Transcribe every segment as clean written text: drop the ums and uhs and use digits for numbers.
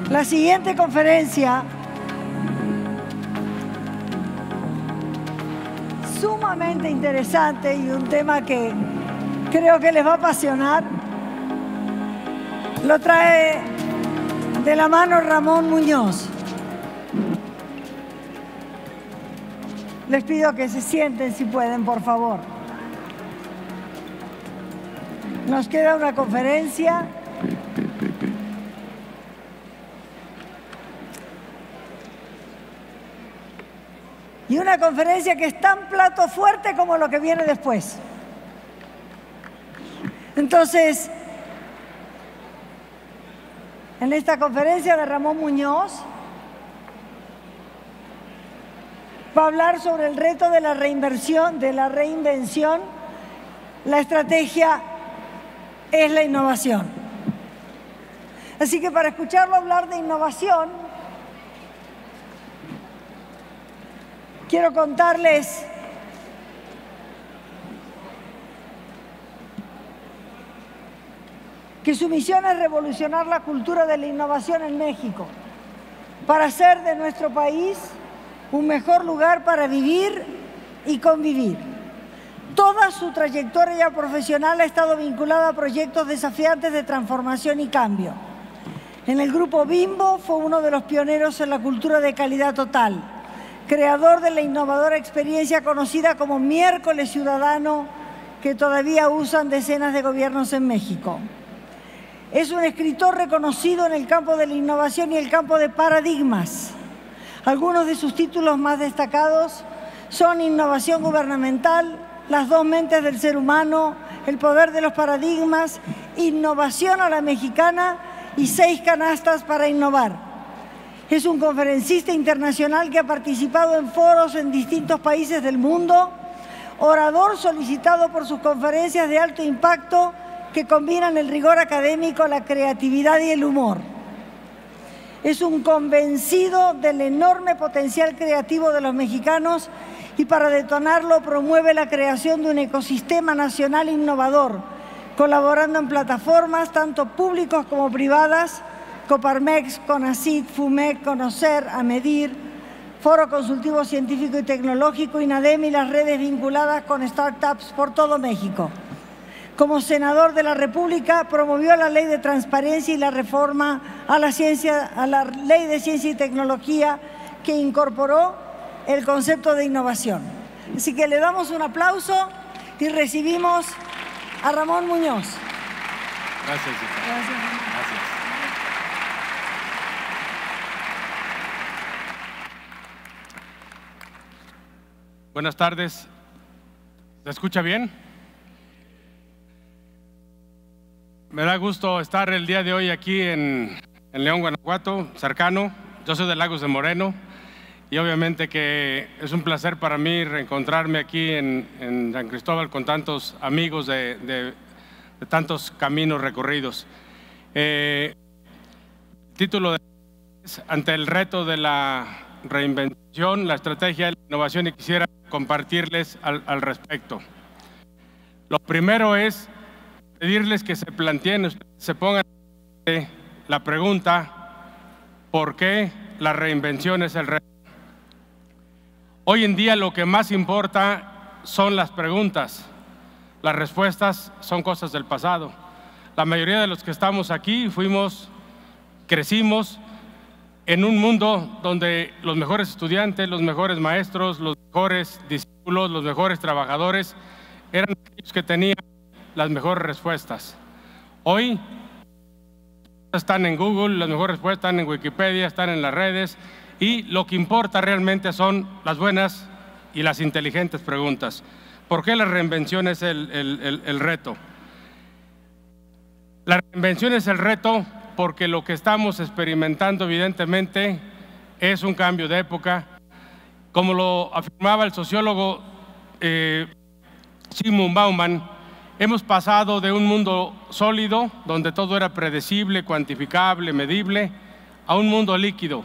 La siguiente conferencia, sumamente interesante y un tema que creo que les va a apasionar, lo trae de la mano Ramón Muñoz. Les pido que se sienten si pueden, por favor. Nos queda una conferencia. Y una conferencia que es tan plato fuerte como lo que viene después. Entonces, en esta conferencia de Ramón Muñoz, va a hablar sobre el reto de la reinvención. La estrategia es la innovación. Así que para escucharlo hablar de innovación, quiero contarles que su misión es revolucionar la cultura de la innovación en México para hacer de nuestro país un mejor lugar para vivir y convivir. Toda su trayectoria profesional ha estado vinculada a proyectos desafiantes de transformación y cambio. En el grupo Bimbo fue uno de los pioneros en la cultura de calidad total, creador de la innovadora experiencia conocida como Miércoles Ciudadano, que todavía usan decenas de gobiernos en México. Es un escritor reconocido en el campo de la innovación y el campo de paradigmas. Algunos de sus títulos más destacados son Innovación Gubernamental, Las dos mentes del ser humano, El poder de los paradigmas, Innovación a la mexicana y 6 canastas para innovar. Es un conferencista internacional que ha participado en foros en distintos países del mundo, orador solicitado por sus conferencias de alto impacto que combinan el rigor académico, la creatividad y el humor. Es un convencido del enorme potencial creativo de los mexicanos y para detonarlo promueve la creación de un ecosistema nacional innovador, colaborando en plataformas tanto públicas como privadas, Coparmex, CONACYT, FUMEC, Conocer, AMEDIR, Foro Consultivo Científico y Tecnológico, INADEM y las redes vinculadas con startups por todo México. Como senador de la República, promovió la Ley de Transparencia y la reforma a la Ley de Ciencia y Tecnología que incorporó el concepto de innovación. Así que le damos un aplauso y recibimos a Ramón Muñoz. Gracias, hija. Gracias. Gracias. Buenas tardes. ¿Se escucha bien? Me da gusto estar el día de hoy aquí en León, Guanajuato, cercano. Yo soy de Lagos de Moreno y obviamente que es un placer para mí reencontrarme aquí en San Cristóbal con tantos amigos de tantos caminos recorridos. Título es Ante el reto de la reinvención, la estrategia de la innovación, y quisiera compartirles al respecto. Lo primero es pedirles que se planteen, se pongan la pregunta: ¿por qué la reinvención es el reto? Hoy en día lo que más importa son las preguntas. Las respuestas son cosas del pasado. La mayoría de los que estamos aquí crecimos en un mundo donde los mejores estudiantes, los mejores maestros, los mejores discípulos, los mejores trabajadores eran aquellos que tenían las mejores respuestas. Hoy están en Google, las mejores respuestas están en Wikipedia, están en las redes, y lo que importa realmente son las buenas y las inteligentes preguntas. ¿Por qué la reinvención es el reto? La reinvención es el reto porque lo que estamos experimentando evidentemente es un cambio de época. Como lo afirmaba el sociólogo Zygmunt Bauman, hemos pasado de un mundo sólido, donde todo era predecible, cuantificable, medible, a un mundo líquido.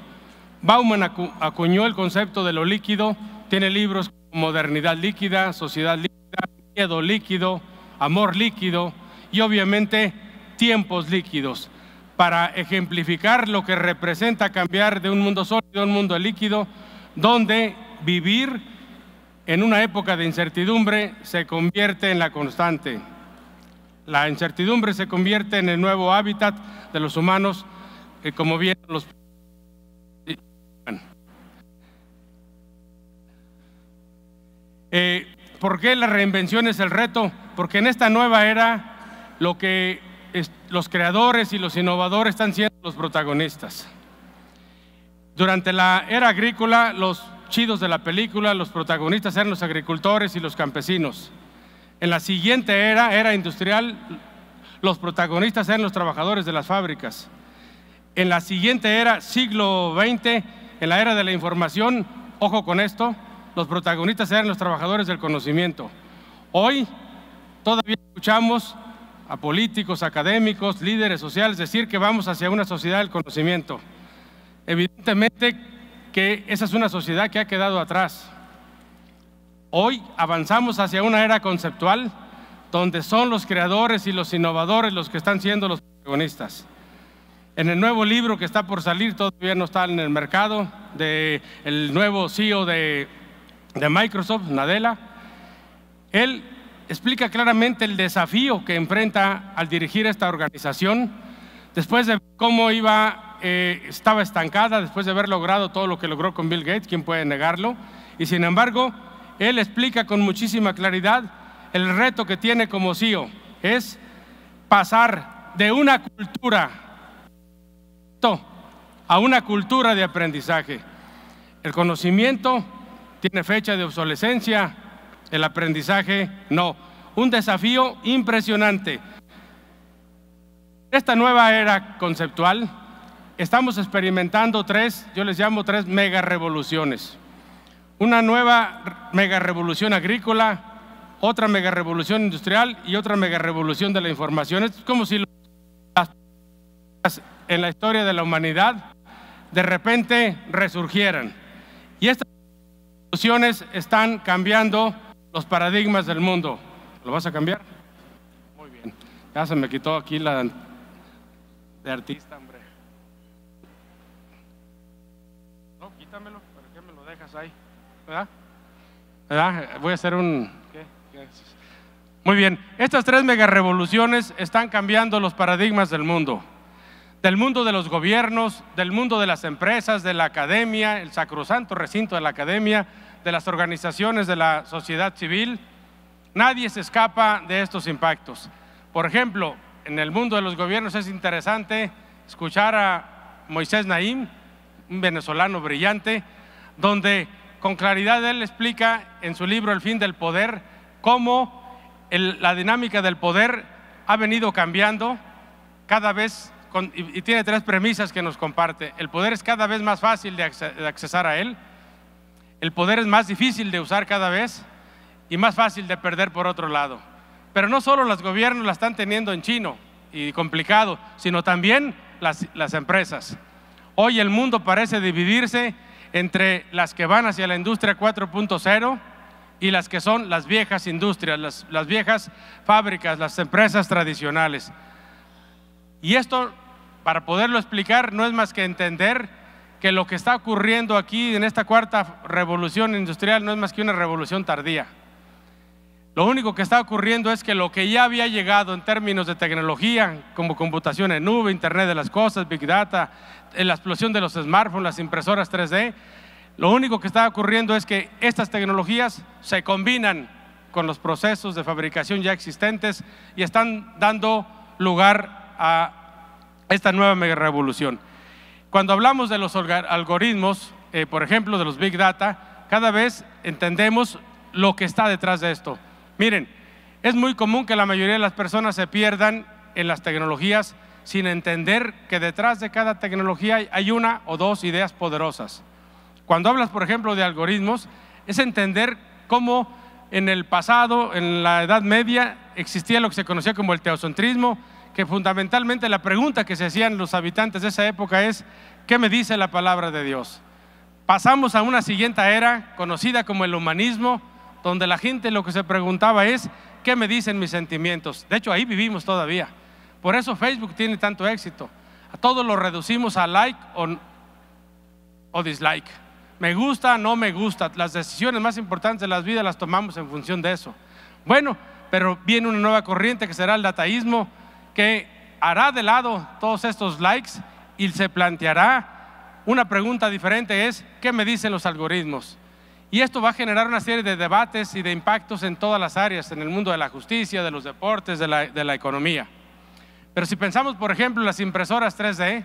Bauman acuñó el concepto de lo líquido, tiene libros como Modernidad líquida, Sociedad líquida, Miedo líquido, Amor líquido y obviamente Tiempos líquidos. para ejemplificar lo que representa cambiar de un mundo sólido a un mundo líquido, donde vivir en una época de incertidumbre se convierte en la constante. La incertidumbre se convierte en el nuevo hábitat de los humanos, como bien los... ¿Por qué la reinvención es el reto? Porque en esta nueva era lo que los creadores y los innovadores están siendo los protagonistas. Durante la era agrícola, los chidos de la película, los protagonistas eran los agricultores y los campesinos. En la siguiente era industrial, los protagonistas eran los trabajadores de las fábricas. En la siguiente era, siglo XX, en la era de la información, ojo con esto, los protagonistas eran los trabajadores del conocimiento. Hoy todavía escuchamos a políticos, académicos, líderes sociales decir que vamos hacia una sociedad del conocimiento. Evidentemente que esa es una sociedad que ha quedado atrás. Hoy avanzamos hacia una era conceptual donde son los creadores y los innovadores los que están siendo los protagonistas. En el nuevo libro que está por salir, todavía no está en el mercado, del nuevo CEO de Microsoft, Nadella, él explica claramente el desafío que enfrenta al dirigir esta organización, después de cómo estaba estancada, después de haber logrado todo lo que logró con Bill Gates, ¿quién puede negarlo? Y sin embargo, él explica con muchísima claridad el reto que tiene como CEO, es pasar de una cultura a una cultura de aprendizaje. El conocimiento tiene fecha de obsolescencia, el aprendizaje no. Un desafío impresionante. Esta nueva era conceptual, estamos experimentando yo les llamo tres mega revoluciones. Una nueva mega revolución agrícola, otra mega revolución industrial y otra mega revolución de la información. Es como si en la historia de la humanidad de repente resurgieran. Y estas revoluciones están cambiando los paradigmas del mundo. ¿Lo vas a cambiar? Muy bien. Ya se me quitó aquí la de artista, hombre. No, quítamelo. ¿Para qué me lo dejas ahí? ¿Verdad? Voy a hacer un... ¿Qué? Muy bien. Estas tres mega revoluciones están cambiando los paradigmas del mundo de los gobiernos, del mundo de las empresas, de la academia, el sacrosanto recinto de la academia, de las organizaciones de la sociedad civil. Nadie se escapa de estos impactos. Por ejemplo, en el mundo de los gobiernos es interesante escuchar a Moisés Naim, un venezolano brillante, donde con claridad él explica en su libro El fin del poder cómo la dinámica del poder ha venido cambiando cada vez y tiene tres premisas que nos comparte. El poder es cada vez más fácil de accesar a él, el poder es más difícil de usar cada vez y más fácil de perder por otro lado. Pero no solo los gobiernos la están teniendo en chino y complicado, sino también las empresas. Hoy el mundo parece dividirse entre las que van hacia la industria 4.0 y las que son las viejas industrias, las viejas fábricas, las empresas tradicionales. Y esto, para poderlo explicar, no es más que entender que lo que está ocurriendo aquí en esta cuarta revolución industrial no es más que una revolución tardía. Lo único que está ocurriendo es que lo que ya había llegado en términos de tecnología, como computación en nube, Internet de las cosas, Big Data, la explosión de los smartphones, las impresoras 3D, lo único que está ocurriendo es que estas tecnologías se combinan con los procesos de fabricación ya existentes y están dando lugar a esta nueva mega revolución. Cuando hablamos de los algoritmos, por ejemplo de los Big Data, cada vez entendemos lo que está detrás de esto. Miren, es muy común que la mayoría de las personas se pierdan en las tecnologías sin entender que detrás de cada tecnología hay una o dos ideas poderosas. Cuando hablas, por ejemplo, de algoritmos, es entender cómo en el pasado, en la Edad Media, existía lo que se conocía como el teocentrismo, que fundamentalmente la pregunta que se hacían los habitantes de esa época es: ¿qué me dice la palabra de Dios? Pasamos a una siguiente era conocida como el humanismo, donde la gente lo que se preguntaba es: ¿qué me dicen mis sentimientos? De hecho, ahí vivimos todavía. Por eso Facebook tiene tanto éxito. A todos lo reducimos a like o dislike. Me gusta, no me gusta. Las decisiones más importantes de las vidas las tomamos en función de eso. Bueno, pero viene una nueva corriente que será el dataísmo, que hará de lado todos estos likes y se planteará una pregunta diferente: es ¿qué me dicen los algoritmos? Y esto va a generar una serie de debates y de impactos en todas las áreas, en el mundo de la justicia, de los deportes, de la economía. Pero si pensamos, por ejemplo, en las impresoras 3D,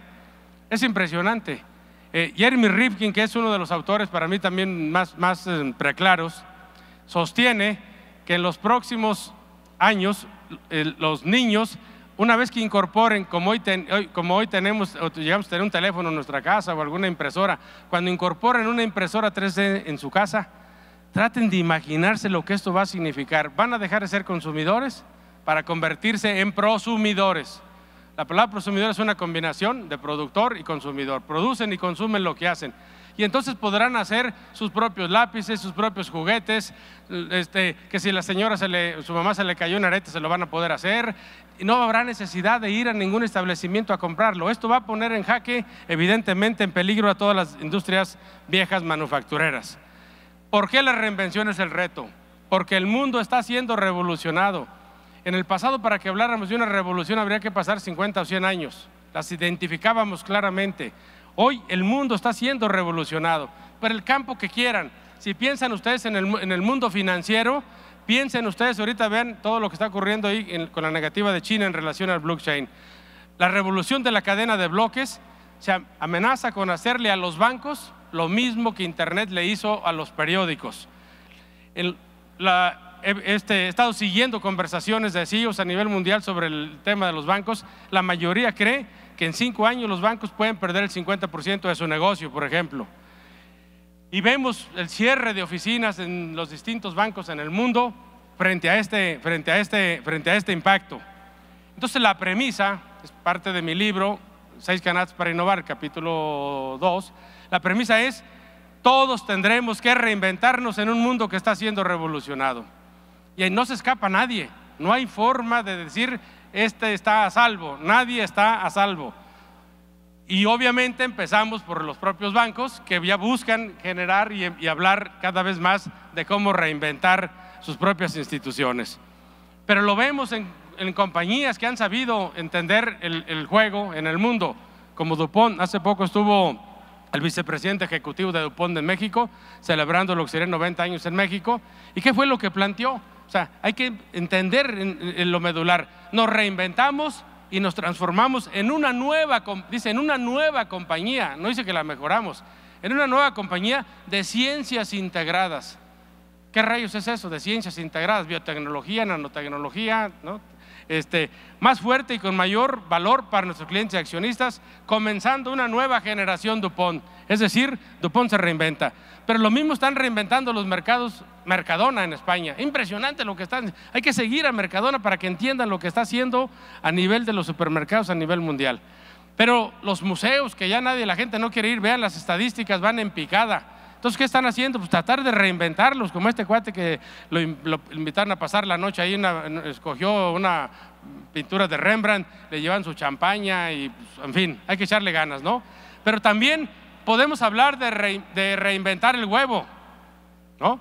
es impresionante. Jeremy Rifkin, que es uno de los autores para mí también más preclaros, sostiene que en los próximos años los niños, una vez que incorporen, como hoy tenemos, o llegamos a tener un teléfono en nuestra casa o alguna impresora, cuando incorporen una impresora 3D en su casa, traten de imaginarse lo que esto va a significar. Van a dejar de ser consumidores para convertirse en prosumidores. La palabra prosumidor es una combinación de productor y consumidor. Producen y consumen lo que hacen. Y entonces podrán hacer sus propios lápices, sus propios juguetes, que si la señora su mamá se le cayó un arete, se lo van a poder hacer. Y no habrá necesidad de ir a ningún establecimiento a comprarlo. Esto va a poner en jaque, evidentemente, en peligro a todas las industrias viejas manufactureras. ¿Por qué la reinvención es el reto? Porque el mundo está siendo revolucionado. En el pasado, para que habláramos de una revolución, habría que pasar 50 o 100 años. Las identificábamos claramente. Hoy el mundo está siendo revolucionado, por el campo que quieran. Si piensan ustedes en el mundo financiero, piensen ustedes, ahorita vean todo lo que está ocurriendo ahí con la negativa de China en relación al blockchain. La revolución de la cadena de bloques se amenaza con hacerle a los bancos lo mismo que Internet le hizo a los periódicos. He estado siguiendo conversaciones de CEOs a nivel mundial sobre el tema de los bancos. La mayoría cree que en 5 años los bancos pueden perder el 50% de su negocio, por ejemplo. Y vemos el cierre de oficinas en los distintos bancos en el mundo frente a este impacto. Entonces la premisa, es parte de mi libro, 6 canastas para innovar, capítulo 2, la premisa es: todos tendremos que reinventarnos en un mundo que está siendo revolucionado. Y ahí no se escapa nadie. No hay forma de decir está a salvo. Nadie está a salvo. Y obviamente empezamos por los propios bancos, que ya buscan generar y hablar cada vez más de cómo reinventar sus propias instituciones. Pero lo vemos en compañías que han sabido entender el juego en el mundo, como DuPont. Hace poco estuvo el vicepresidente ejecutivo de DuPont en México, celebrando lo que serían 90 años en México. ¿Y qué fue lo que planteó? O sea, hay que entender en lo medular. Nos reinventamos y nos transformamos en una nueva, dice, en una nueva compañía, no dice que la mejoramos, en una nueva compañía de ciencias integradas. ¿Qué rayos es eso de ciencias integradas? Biotecnología, nanotecnología, ¿no? Más fuerte y con mayor valor para nuestros clientes y accionistas, comenzando una nueva generación DuPont. Es decir, DuPont se reinventa. Pero lo mismo están reinventando los mercados Mercadona en España. Impresionante lo que están. Hay que seguir a Mercadona para que entiendan lo que está haciendo a nivel de los supermercados a nivel mundial. Pero los museos, que ya la gente no quiere ir, vean las estadísticas, van en picada. Entonces, ¿qué están haciendo? Pues tratar de reinventarlos, como este cuate que lo invitaron a pasar la noche ahí, escogió una pintura de Rembrandt, le llevan su champaña y, pues, en fin, hay que echarle ganas, ¿no? Pero también podemos hablar de reinventar el huevo, ¿no?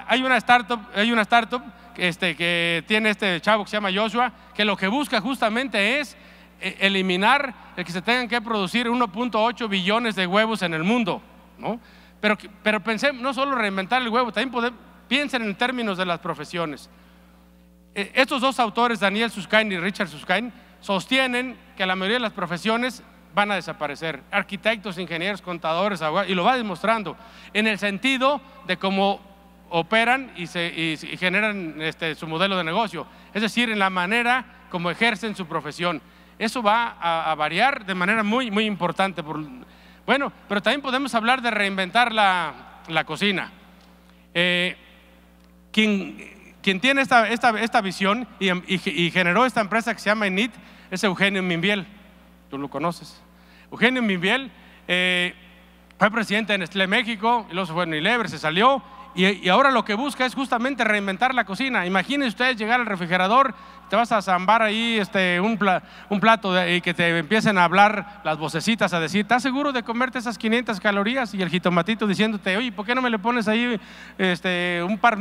Hay una startup que tiene este chavo que se llama Joshua, que lo que busca justamente es eliminar el que se tengan que producir 1.8 billones de huevos en el mundo, ¿no? Pero pensemos, no solo reinventar el huevo, también piensen en términos de las profesiones. Estos dos autores, Daniel Susskind y Richard Susskind, sostienen que la mayoría de las profesiones van a desaparecer. Arquitectos, ingenieros, contadores, abogados, y lo va demostrando en el sentido de cómo operan y generan su modelo de negocio, es decir, en la manera como ejercen su profesión. Eso va a variar de manera muy, muy importante. Bueno, pero también podemos hablar de reinventar la cocina. Quien tiene esta visión y generó esta empresa que se llama Innit es Eugenio Minviel. Tú lo conoces. Eugenio Minviel fue presidente de Nestlé México, y luego se fue a Unilever, se salió y ahora lo que busca es justamente reinventar la cocina. Imaginen ustedes llegar al refrigerador, te vas a zambar ahí un plato y que te empiecen a hablar las vocecitas, a decir, ¿estás seguro de comerte esas 500 calorías? Y el jitomatito diciéndote, oye, ¿por qué no me le pones ahí un par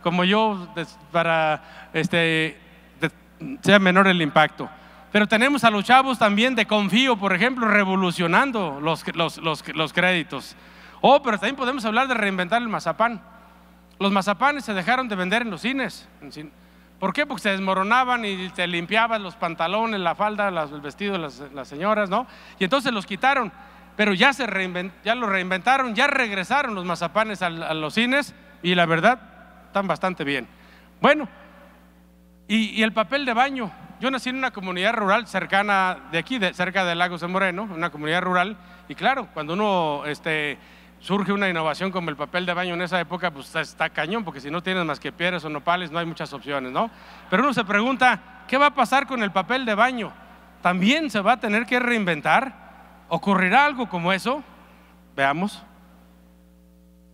como yo para sea menor el impacto? Pero tenemos a los chavos también de Confío, por ejemplo, revolucionando los créditos. Pero también podemos hablar de reinventar el mazapán. Los mazapanes se dejaron de vender en los cines. ¿Por qué? Porque se desmoronaban y te limpiabas los pantalones, la falda, el vestido de las señoras, ¿no? Y entonces los quitaron, pero ya lo reinventaron, ya regresaron los mazapanes a los cines y la verdad están bastante bien. Bueno, y el papel de baño. Yo nací en una comunidad rural cercana de aquí, cerca de Lagos de Moreno, una comunidad rural, y claro, cuando uno surge una innovación como el papel de baño en esa época, pues está cañón, porque si no tienes más que piedras o nopales, no hay muchas opciones, ¿no? Pero uno se pregunta, ¿qué va a pasar con el papel de baño? ¿También se va a tener que reinventar? ¿Ocurrirá algo como eso? Veamos.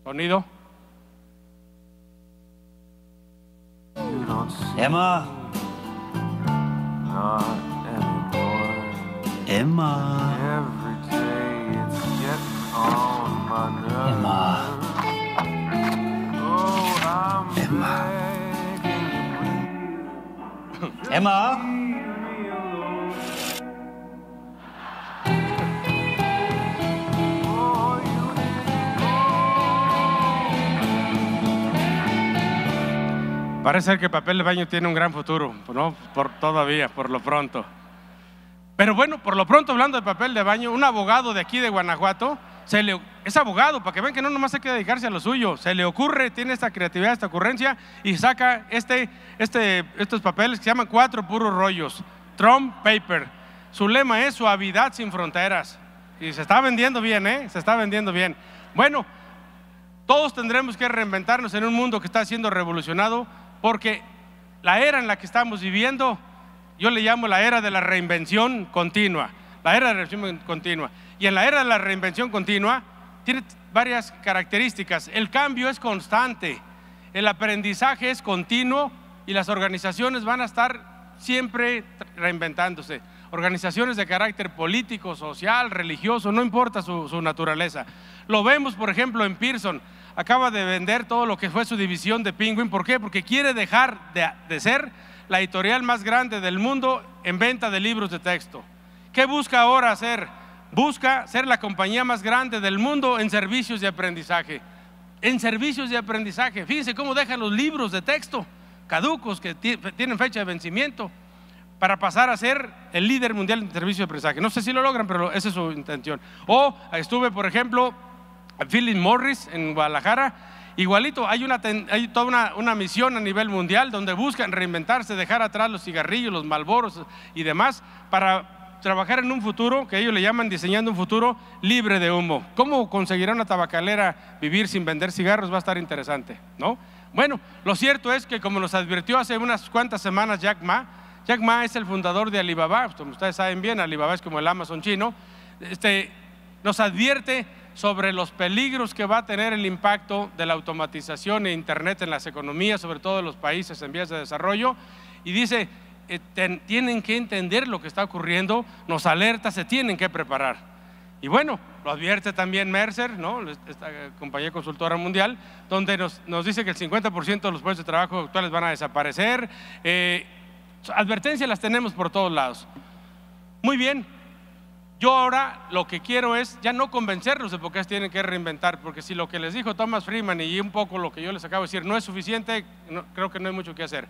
Sonido. Emma. Emma. Emma. Emma. Emma. Parece ser que el papel de baño tiene un gran futuro, ¿no? Todavía, por lo pronto. Pero bueno, por lo pronto, hablando de papel de baño, un abogado de aquí de Guanajuato, es abogado, para que vean que no nomás hay que dedicarse a lo suyo, se le ocurre, tiene esta creatividad, esta ocurrencia, y saca estos papeles que se llaman 4 puros rollos, Trump Paper. Su lema es suavidad sin fronteras, y se está vendiendo bien, se está vendiendo bien. Bueno, todos tendremos que reinventarnos en un mundo que está siendo revolucionado, porque la era en la que estamos viviendo, yo le llamo la era de la reinvención continua, la era de la reinvención continua. Y en la era de la reinvención continua tiene varias características. El cambio es constante, el aprendizaje es continuo y las organizaciones van a estar siempre reinventándose. Organizaciones de carácter político, social, religioso, no importa su naturaleza. Lo vemos, por ejemplo, en Pearson. Acaba de vender todo lo que fue su división de Penguin. ¿Por qué? Porque quiere dejar de ser la editorial más grande del mundo en venta de libros de texto. ¿Qué busca ahora hacer? Busca ser la compañía más grande del mundo en servicios de aprendizaje. En servicios de aprendizaje. Fíjense cómo deja los libros de texto caducos que tienen fecha de vencimiento para pasar a ser el líder mundial en servicios de aprendizaje. No sé si lo logran, pero esa es su intención. Estuve, por ejemplo, en Philip Morris en Guadalajara. Igualito, hay toda una misión a nivel mundial donde buscan reinventarse, dejar atrás los cigarrillos, los Marlboros y demás para trabajar en un futuro que ellos le llaman diseñando un futuro libre de humo. ¿Cómo conseguirá una tabacalera vivir sin vender cigarros? Va a estar interesante, ¿no? Bueno, lo cierto es que, como nos advirtió hace unas cuantas semanas Jack Ma es el fundador de Alibaba. Como ustedes saben bien, Alibaba es como el Amazon chino. Nos advierte sobre los peligros que va a tener el impacto de la automatización e internet en las economías, sobre todo en los países en vías de desarrollo, y dice, tienen que entender lo que está ocurriendo, nos alerta, se tienen que preparar. Y bueno, lo advierte también Mercer, ¿no? Esta compañía consultora mundial, donde nos dice que el 50% de los puestos de trabajo actuales van a desaparecer. Advertencias las tenemos por todos lados. Muy bien, yo ahora lo que quiero es ya no convencerlos de por qué tienen que reinventar, porque si lo que les dijo Thomas Friedman y un poco lo que yo les acabo de decir no es suficiente, creo que no hay mucho que hacer.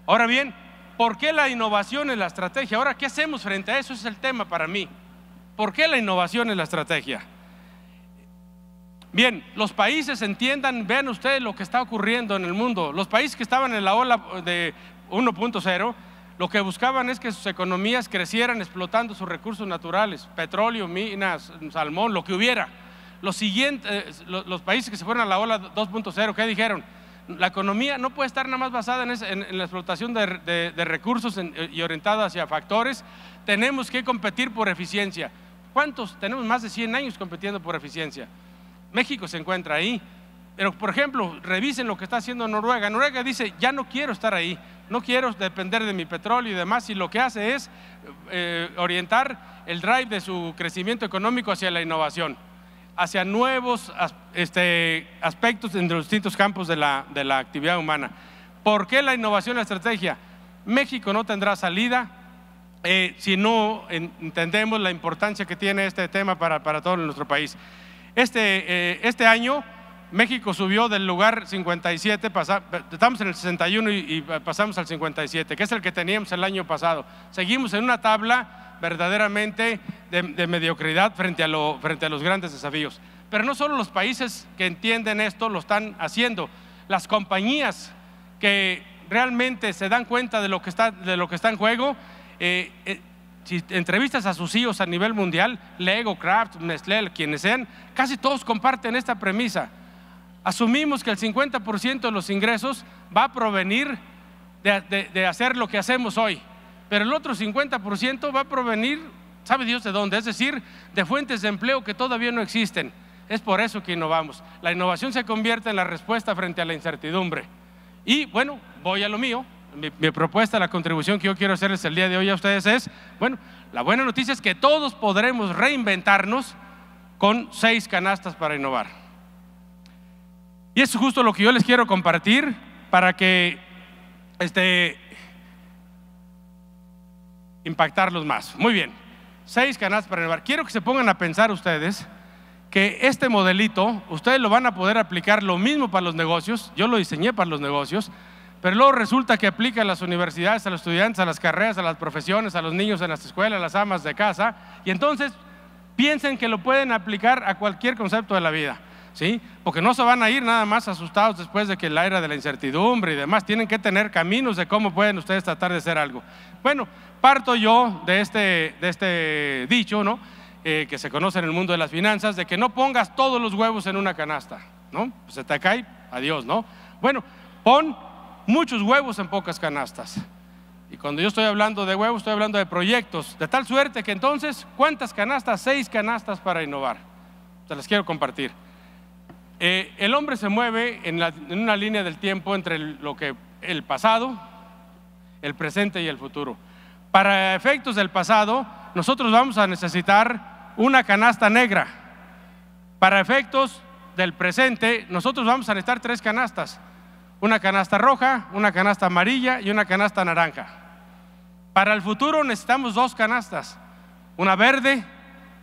Ahora bien, ¿por qué la innovación es la estrategia? Ahora, ¿qué hacemos frente a eso? Ese es el tema para mí. ¿Por qué la innovación es la estrategia? Bien, los países entiendan, vean ustedes lo que está ocurriendo en el mundo. Los países que estaban en la ola de 1.0, lo que buscaban es que sus economías crecieran explotando sus recursos naturales, petróleo, minas, salmón, lo que hubiera. Los países que se fueron a la ola 2.0, ¿qué dijeron? La economía no puede estar nada más basada en la explotación de recursos y orientada hacia factores. Tenemos que competir por eficiencia. ¿Cuántos? Tenemos más de 100 años compitiendo por eficiencia. México se encuentra ahí. Pero, por ejemplo, revisen lo que está haciendo Noruega. Noruega dice, ya no quiero estar ahí, no quiero depender de mi petróleo y demás, y lo que hace es orientar el drive de su crecimiento económico hacia la innovación, hacia nuevos aspectos en los distintos campos de la actividad humana. ¿Por qué la innovación y la estrategia? México no tendrá salida si no entendemos la importancia que tiene este tema para todo nuestro país. Este año México subió del lugar 57, estamos en el 61 y pasamos al 57, que es el que teníamos el año pasado. Seguimos en una tabla verdaderamente de mediocridad frente a los grandes desafíos. Pero no solo los países que entienden esto lo están haciendo, las compañías que realmente se dan cuenta de lo que está en juego. Si entrevistas a sus CEOs a nivel mundial, Lego, Kraft, Nestlé, quienes sean, casi todos comparten esta premisa. Asumimos que el 50% de los ingresos va a provenir de hacer lo que hacemos hoy, pero el otro 50% va a provenir, sabe Dios de dónde, es decir, de fuentes de empleo que todavía no existen. Es por eso que innovamos. La innovación se convierte en la respuesta frente a la incertidumbre. Y bueno, voy a lo mío. Mi propuesta, la contribución que yo quiero hacerles el día de hoy a ustedes es, bueno, la buena noticia es que todos podremos reinventarnos con 6 canastas para innovar. Y eso es justo lo que yo les quiero compartir para que impactarlos más. Muy bien, 6 canastas para innovar. Quiero que se pongan a pensar ustedes que este modelito, ustedes lo van a poder aplicar lo mismo para los negocios. Yo lo diseñé para los negocios, pero luego resulta que aplica a las universidades, a los estudiantes, a las carreras, a las profesiones, a los niños en las escuelas, a las amas de casa, y entonces piensen que lo pueden aplicar a cualquier concepto de la vida, ¿sí? Porque no se van a ir nada más asustados después de que la era de la incertidumbre y demás, tienen que tener caminos de cómo pueden ustedes tratar de hacer algo. Bueno, parto yo de este dicho, ¿no? Que se conoce en el mundo de las finanzas, de que no pongas todos los huevos en una canasta, ¿no? Pues se te cae, adiós, ¿no? Bueno, pon muchos huevos en pocas canastas. Y cuando yo estoy hablando de huevos, estoy hablando de proyectos, de tal suerte que entonces, ¿cuántas canastas? 6 canastas para innovar. Se las quiero compartir. El hombre se mueve en una línea del tiempo entre el pasado, el presente y el futuro. Para efectos del pasado, nosotros vamos a necesitar una canasta negra. Para efectos del presente, nosotros vamos a necesitar 3 canastas. Una canasta roja, una canasta amarilla y una canasta naranja. Para el futuro necesitamos 2 canastas, una verde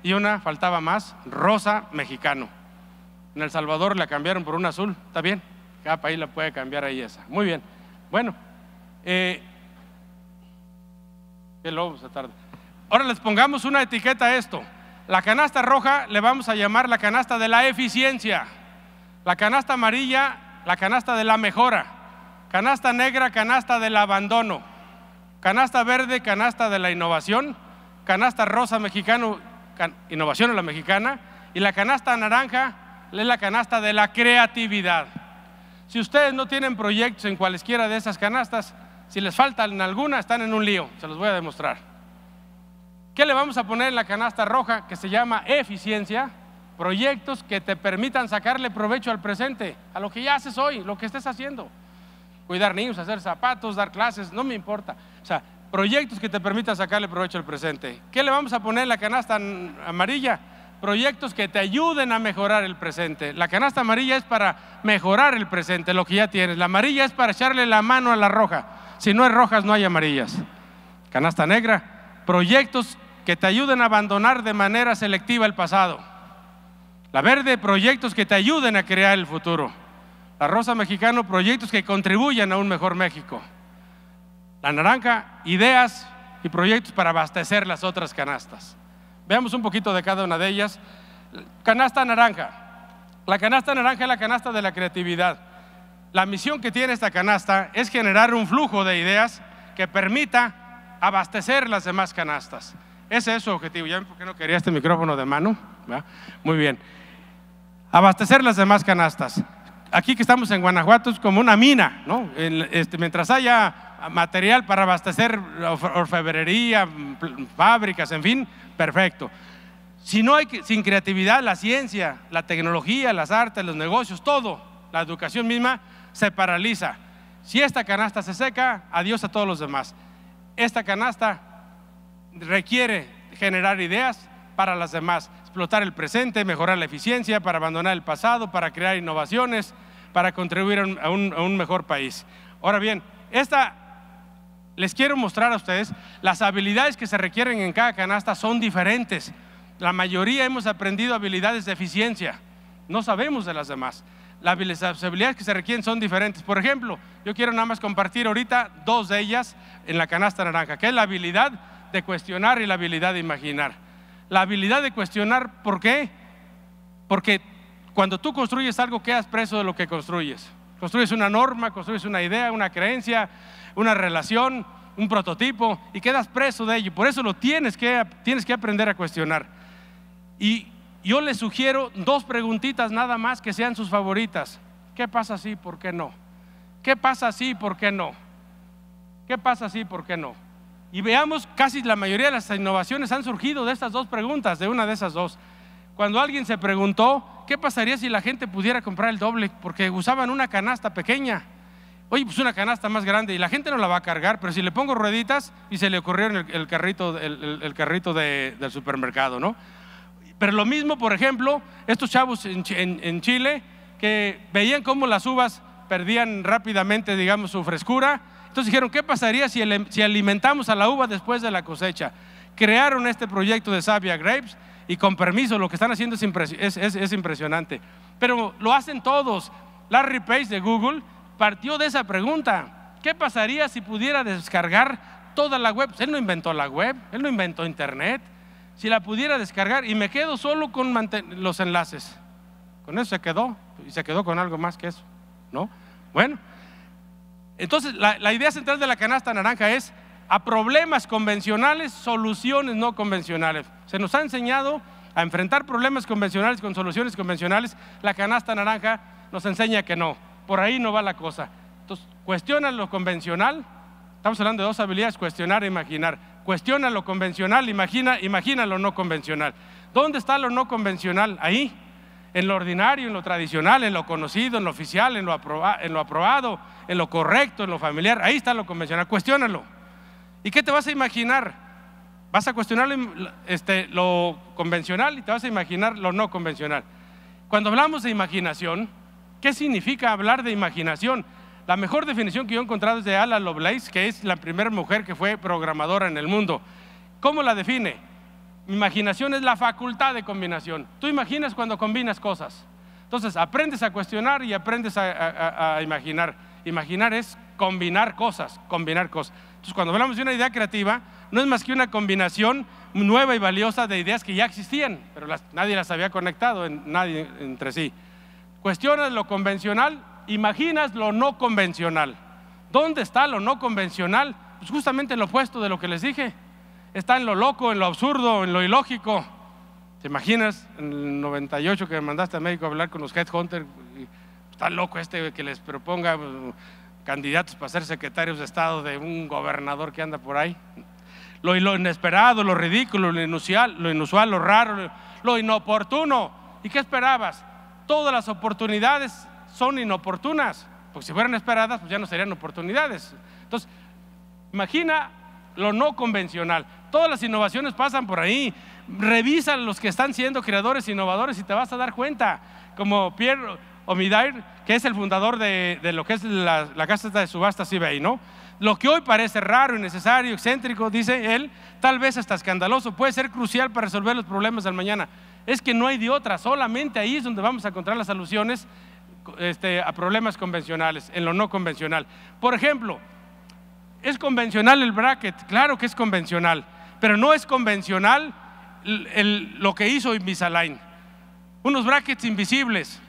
y una, faltaba más, rosa mexicano. En El Salvador la cambiaron por una azul, ¿está bien? Cada país la puede cambiar ahí esa. Muy bien. Bueno, qué lobo se tarda. Ahora les pongamos una etiqueta a esto. La canasta roja le vamos a llamar la canasta de la eficiencia. La canasta amarilla, la canasta de la mejora. Canasta negra, canasta del abandono. Canasta verde, canasta de la innovación. Canasta rosa mexicano, innovación a la mexicana. Y la canasta naranja es la canasta de la creatividad. Si ustedes no tienen proyectos en cualesquiera de esas canastas, si les faltan alguna, están en un lío. Se los voy a demostrar. ¿Qué le vamos a poner en la canasta roja? Que se llama eficiencia. Proyectos que te permitan sacarle provecho al presente, a lo que ya haces hoy, lo que estés haciendo. Cuidar niños, hacer zapatos, dar clases, no me importa. O sea, proyectos que te permitan sacarle provecho al presente. ¿Qué le vamos a poner en la canasta amarilla? Proyectos que te ayuden a mejorar el presente. La canasta amarilla es para mejorar el presente, lo que ya tienes. La amarilla es para echarle la mano a la roja. Si no hay rojas, no hay amarillas. Canasta negra, proyectos que te ayuden a abandonar de manera selectiva el pasado. La verde, proyectos que te ayuden a crear el futuro. La rosa mexicano, proyectos que contribuyan a un mejor México. La naranja, ideas y proyectos para abastecer las otras canastas. Veamos un poquito de cada una de ellas. Canasta naranja. La canasta naranja es la canasta de la creatividad. La misión que tiene esta canasta es generar un flujo de ideas que permita abastecer las demás canastas. Ese es su objetivo. ¿Ya ven por qué no quería este micrófono de mano? ¿Va? Muy bien. Abastecer las demás canastas. Aquí que estamos en Guanajuato es como una mina, ¿no? Mientras haya material para abastecer orfebrería, fábricas, en fin, perfecto. Si no hay, sin creatividad, la ciencia, la tecnología, las artes, los negocios, todo la educación misma se paraliza. Si esta canasta se seca, adiós a todos los demás. Esta canasta requiere generar ideas para las demás, explotar el presente, mejorar la eficiencia, para abandonar el pasado, para crear innovaciones, para contribuir a un mejor país. Ahora bien, les quiero mostrar a ustedes las habilidades que se requieren en cada canasta son diferentes. La mayoría hemos aprendido habilidades de eficiencia, no sabemos de las demás. Las habilidades que se requieren son diferentes. Por ejemplo, yo quiero nada más compartir ahorita 2 de ellas en la canasta naranja, que es la habilidad de cuestionar y la habilidad de imaginar. La habilidad de cuestionar, ¿por qué? Porque cuando tú construyes algo, quedas preso de lo que construyes. Construyes una norma, construyes una idea, una creencia, una relación, un prototipo, y quedas preso de ello. Por eso lo tienes que aprender a cuestionar. Y yo les sugiero 2 preguntitas nada más que sean sus favoritas. ¿Qué pasa si? ¿Por qué no? ¿Qué pasa si? ¿Por qué no? ¿Qué pasa si? ¿Por qué no? Y veamos, casi la mayoría de las innovaciones han surgido de estas 2 preguntas, de una de esas 2. Cuando alguien se preguntó, ¿qué pasaría si la gente pudiera comprar el doble? Porque usaban una canasta pequeña. Oye, pues una canasta más grande y la gente no la va a cargar, pero si le pongo rueditas, y se le ocurrió en el carrito del supermercado, ¿no? Pero lo mismo, por ejemplo, estos chavos en Chile que veían cómo las uvas perdían rápidamente, digamos, su frescura. Entonces dijeron, ¿qué pasaría si alimentamos a la uva después de la cosecha? Crearon este proyecto de Savia Grapes y con permiso lo que están haciendo es impresionante. Pero lo hacen todos. Larry Page de Google partió de esa pregunta. ¿Qué pasaría si pudiera descargar toda la web? Él no inventó la web, él no inventó internet. Si la pudiera descargar y me quedo solo con los enlaces. Con eso se quedó, y se quedó con algo más que eso, ¿no? Bueno, entonces la idea central de la canasta naranja es a problemas convencionales, soluciones no convencionales. Se nos ha enseñado a enfrentar problemas convencionales con soluciones convencionales. La canasta naranja nos enseña que no, por ahí no va la cosa. Entonces, cuestiona lo convencional. Estamos hablando de 2 habilidades, cuestionar e imaginar. Cuestiona lo convencional, imagina lo no convencional. ¿Dónde está lo no convencional? Ahí, en lo ordinario, en lo tradicional, en lo conocido, en lo oficial, en lo aprobado, en lo correcto, en lo familiar. Ahí está lo convencional, cuestiónalo. ¿Y qué te vas a imaginar? Vas a cuestionar lo convencional y te vas a imaginar lo no convencional. Cuando hablamos de imaginación, ¿qué significa hablar de imaginación? La mejor definición que yo he encontrado es de Ada Lovelace, que es la primera mujer que fue programadora en el mundo. ¿Cómo la define? Imaginación es la facultad de combinación. Tú imaginas cuando combinas cosas. Entonces aprendes a cuestionar y aprendes a imaginar. Imaginar es combinar cosas, Entonces cuando hablamos de una idea creativa, no es más que una combinación nueva y valiosa de ideas que ya existían, pero nadie las había conectado nadie entre sí. Cuestionas lo convencional, imaginas lo no convencional. ¿Dónde está lo no convencional? Pues justamente lo opuesto de lo que les dije. Está en lo loco, en lo absurdo, en lo ilógico. ¿Te imaginas en el 98 que me mandaste a México a hablar con los headhunters? Está loco que les proponga candidatos para ser secretarios de Estado de un gobernador que anda por ahí. Lo inesperado, lo ridículo, lo inusual, lo raro, lo inoportuno. ¿Y qué esperabas? Todas las oportunidades son inoportunas, porque si fueran esperadas, pues ya no serían oportunidades. Entonces, imagina lo no convencional. Todas las innovaciones pasan por ahí. Revisa los que están siendo creadores innovadores y te vas a dar cuenta, como Pierre Omidyar, que es el fundador de lo que es la casa de subastas eBay, ¿no? Lo que hoy parece raro, innecesario, excéntrico, dice él, tal vez hasta escandaloso, puede ser crucial para resolver los problemas del mañana. Es que no hay de otra, solamente ahí es donde vamos a encontrar las soluciones a problemas convencionales, en lo no convencional. Por ejemplo, ¿es convencional el bracket? Claro que es convencional, pero no es convencional lo que hizo Invisalign. Unos brackets invisibles,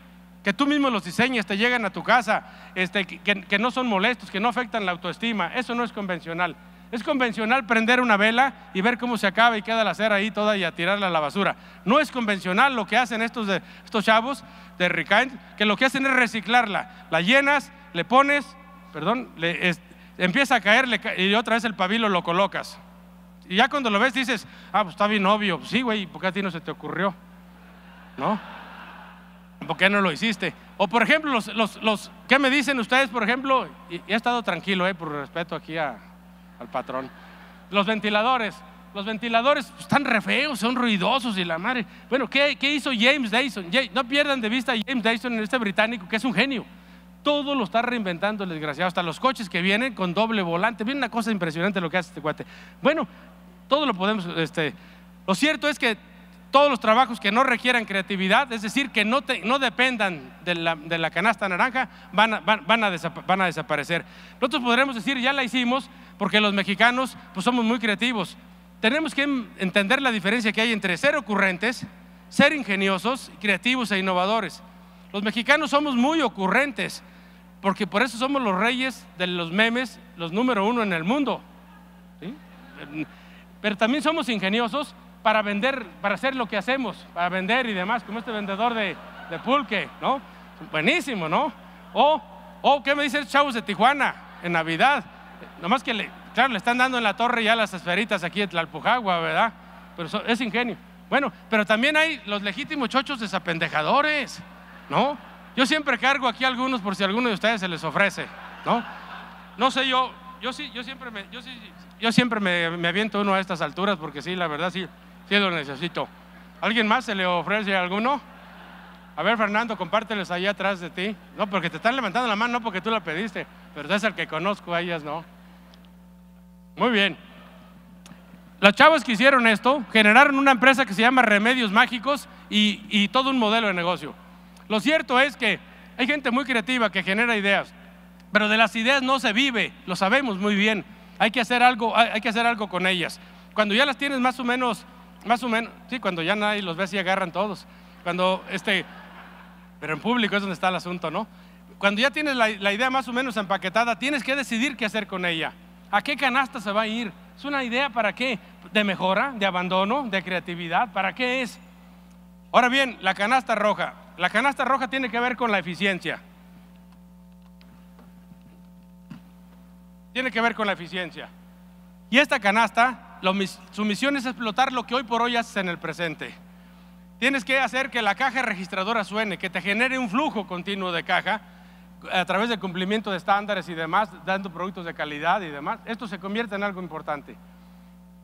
que tú mismo los diseñas, te llegan a tu casa, que no son molestos, que no afectan la autoestima. Eso no es convencional. Es convencional prender una vela y ver cómo se acaba y queda la cera ahí toda y a tirarla a la basura. No es convencional lo que hacen estos chavos de Rekind, que lo que hacen es reciclarla. La llenas, le pones, empieza a caer y otra vez el pabilo lo colocas. Y ya cuando lo ves dices, pues está bien obvio. Pues sí, güey, ¿por qué a ti no se te ocurrió? ¿No? ¿por qué no lo hiciste? O por ejemplo, ¿qué me dicen ustedes, por ejemplo? Y he estado tranquilo, por respeto aquí al patrón. Los ventiladores están re feos, son ruidosos y la madre. Bueno, ¿qué hizo James Dyson? No pierdan de vista a James Dyson, este británico, que es un genio. Todo lo está reinventando el desgraciado, hasta los coches que vienen con doble volante. Viene una cosa impresionante lo que hace este cuate. Bueno, todo lo podemos, lo cierto es que todos los trabajos que no requieran creatividad, es decir, que no dependan de la canasta naranja, van a desaparecer. Nosotros podremos decir, ya la hicimos, porque los mexicanos pues somos muy creativos. Tenemos que entender la diferencia que hay entre ser ocurrentes, ser ingeniosos, creativos e innovadores. Los mexicanos somos muy ocurrentes, porque por eso somos los reyes de los memes, los número 1 en el mundo, ¿sí? Pero también somos ingeniosos para vender, para hacer lo que hacemos, para vender y demás, como este vendedor de pulque, ¿no? Buenísimo, ¿no? O ¿qué me dicen los chavos de Tijuana en Navidad? Nomás que claro, le están dando en la torre ya las esferitas aquí en Tlalpujagua, ¿verdad? Pero es ingenio. Bueno, pero también hay los legítimos chochos desapendejadores, ¿no? Yo siempre cargo aquí algunos por si a alguno de ustedes se les ofrece, ¿no? No sé, yo siempre me aviento uno a estas alturas porque sí, la verdad sí lo necesito. ¿Alguien más se le ofrece a alguno? A ver, Fernando, compárteles ahí atrás de ti. No, porque te están levantando la mano, no porque tú la pediste, pero es el que conozco, a ellas no. Muy bien. Los chavos que hicieron esto generaron una empresa que se llama Remedios Mágicos y todo un modelo de negocio. Lo cierto es que hay gente muy creativa que genera ideas, pero de las ideas no se vive, lo sabemos muy bien. Hay que hacer algo con ellas. Cuando ya las tienes más o menos, sí, cuando ya nadie los ve y agarran todos. Pero en público es donde está el asunto, ¿no? Cuando ya tienes la idea más o menos empaquetada, tienes que decidir qué hacer con ella. ¿A qué canasta se va a ir? ¿Es una idea para qué? ¿De mejora? ¿De abandono? ¿De creatividad? ¿Para qué es? Ahora bien, la canasta roja. La canasta roja tiene que ver con la eficiencia. Tiene que ver con la eficiencia. Y esta canasta, su misión es explotar lo que hoy por hoy haces en el presente. Tienes que hacer que la caja registradora suene, que te genere un flujo continuo de caja a través del cumplimiento de estándares y demás, dando productos de calidad y demás. Esto se convierte en algo importante.